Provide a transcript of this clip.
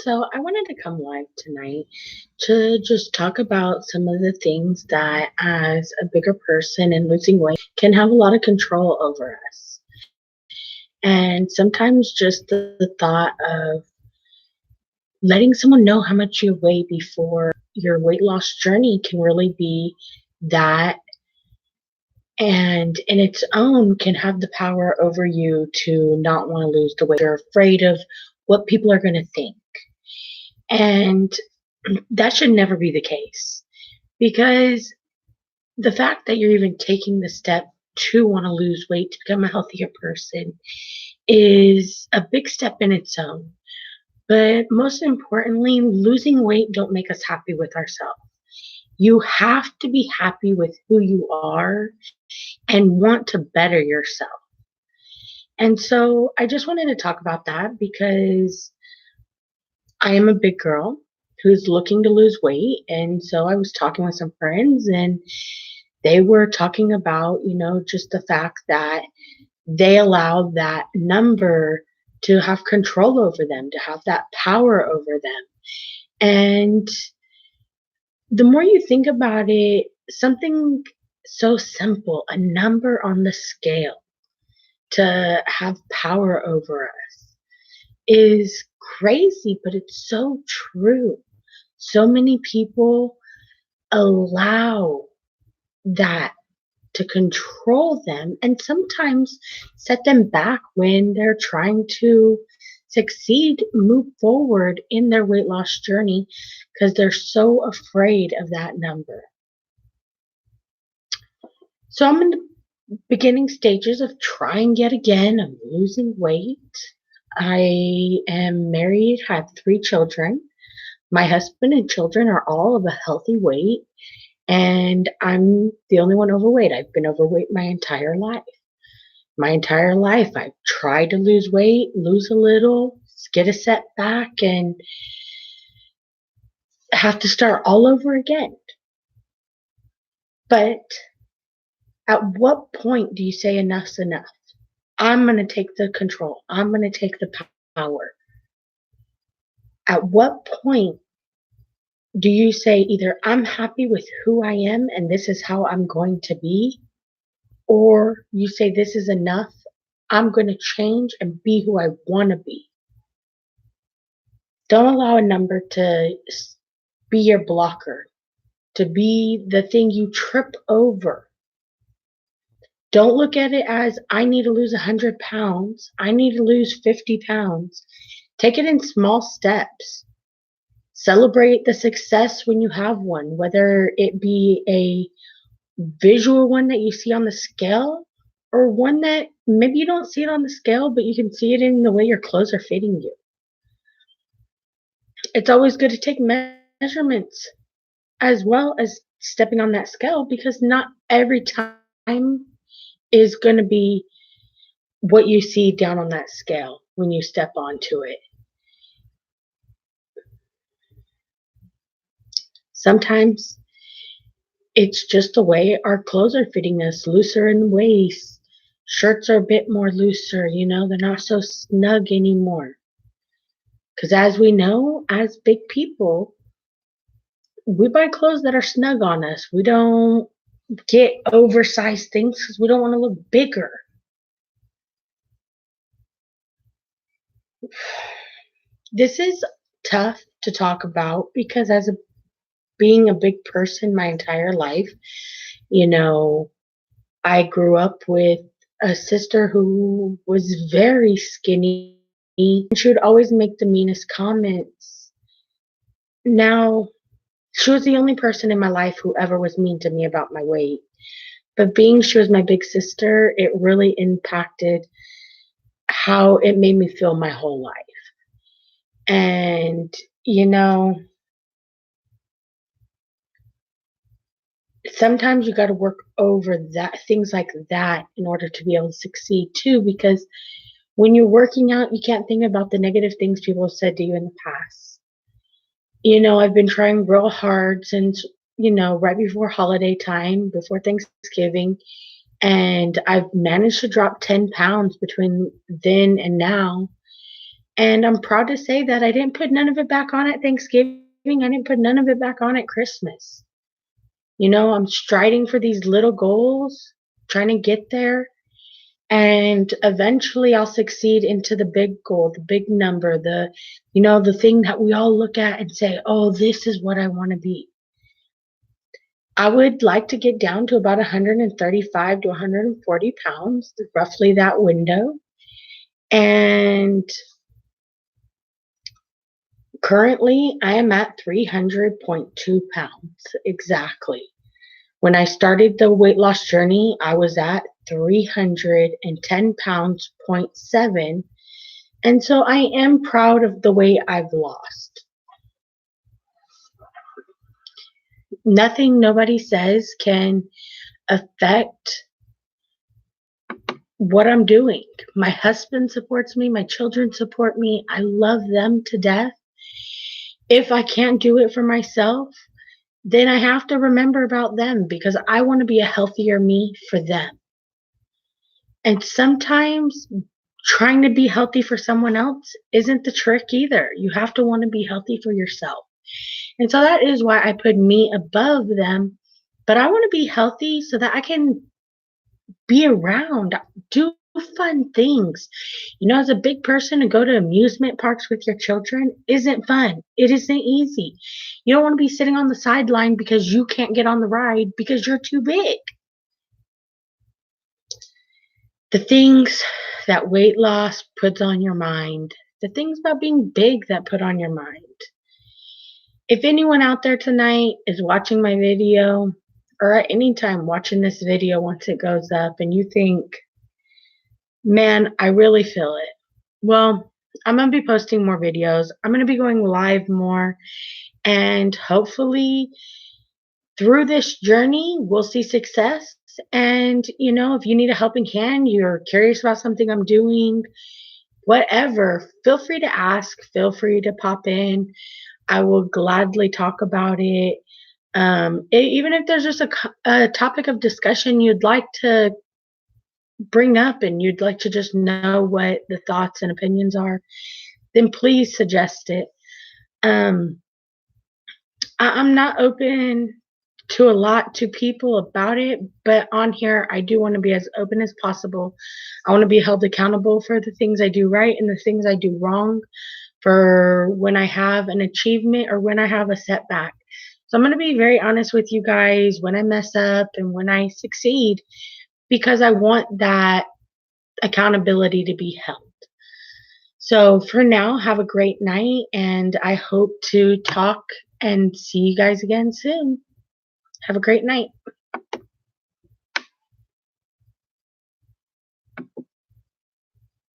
So, I wanted to come live tonight to just talk about some of the things that, as a bigger person and losing weight, can have a lot of control over us. And sometimes just the thought of letting someone know how much you weigh before your weight loss journey can really be that, and in its own can have the power over you to not want to lose the weight. You're afraid of what people are going to think. And that should never be the case because the fact that you're even taking the step to want to lose weight to become a healthier person is a big step in its own. But most importantly, losing weight don't make us happy with ourselves. You have to be happy with who you are and want to better yourself. And so I just wanted to talk about that because I am a big girl who's looking to lose weight. And so I was talking with some friends and they were talking about, just the fact that they allow that number to have control over them, to have that power over them. And the more you think about it, something so simple, a number on the scale to have power over us is crazy, but it's so true. So many people allow that to control them and sometimes set them back when they're trying to succeed, move forward in their weight loss journey because they're so afraid of that number. So I'm in the beginning stages of trying yet again of losing weight. I am married, have 3 children. My husband and children are all of a healthy weight, and I'm the only one overweight. I've been overweight my entire life. My entire life, I've tried to lose weight, lose a little, get a setback, and have to start all over again. But at what point do you say enough's enough? I'm going to take the control. I'm going to take the power. At what point do you say either I'm happy with who I am and this is how I'm going to be, or you say this is enough, I'm going to change and be who I want to be? Don't allow a number to be your blocker, to be the thing you trip over. Don't look at it as I need to lose 100 pounds. I need to lose 50 pounds. Take it in small steps. Celebrate the success when you have one, whether it be a visual one that you see on the scale or one that maybe you don't see it on the scale, but you can see it in the way your clothes are fitting you. It's always good to take measurements as well as stepping on that scale because not every time is going to be what you see down on that scale when you step onto it. Sometimes it's just the way our clothes are fitting us, looser in the waist. Shirts are a bit more looser, they're not so snug anymore. Because as we know, as big people, we buy clothes that are snug on us. We don't get oversized things because we don't want to look bigger. This is tough to talk about because being a big person my entire life, you know, I grew up with a sister who was very skinny and she would always make the meanest comments. Now, she was the only person in my life who ever was mean to me about my weight. But being she was my big sister, it really impacted how it made me feel my whole life. And, you know, sometimes you got to work over that, things like that, in order to be able to succeed too, because when you're working out, you can't think about the negative things people have said to you in the past. I've been trying real hard since, right before holiday time, before Thanksgiving, and I've managed to drop 10 pounds between then and now. And I'm proud to say that I didn't put none of it back on at Thanksgiving. I didn't put none of it back on at Christmas. I'm striding for these little goals, trying to get there. And eventually I'll succeed into the big goal, the big number, the thing that we all look at and say, oh, this is what I want to be. I would like to get down to about 135 to 140 pounds, roughly that window. And currently I am at 300.2 pounds exactly. When I started the weight loss journey, I was at 310 pounds, 0.7. And so I am proud of the weight I've lost. Nothing nobody says can affect what I'm doing. My husband supports me. My children support me. I love them to death. If I can't do it for myself, then I have to remember about them because I want to be a healthier me for them. And sometimes trying to be healthy for someone else isn't the trick either. You have to want to be healthy for yourself. And so that is why I put me above them. But I want to be healthy so that I can be around, do fun things. As a big person, to go to amusement parks with your children isn't fun. It isn't easy. You don't want to be sitting on the sideline because you can't get on the ride because you're too big. The things that weight loss puts on your mind, the things about being big that put on your mind. If anyone out there tonight is watching my video or at any time watching this video once it goes up and you think, man, I really feel it. Well, I'm going to be posting more videos. I'm going to be going live more. And hopefully through this journey, we'll see success. And, if you need a helping hand, you're curious about something I'm doing, whatever, feel free to ask. Feel free to pop in. I will gladly talk about it. Even if there's just a topic of discussion you'd like to bring up and you'd like to just know what the thoughts and opinions are, then please suggest it. I'm not open to a lot to people about it, but on here I do want to be as open as possible. I want to be held accountable for the things I do right and the things I do wrong, for when I have an achievement or when I have a setback. So I'm going to be very honest with you guys when I mess up and when I succeed, because I want that accountability to be held. So for now, have a great night, and I hope to talk and see you guys again soon. Have a great night.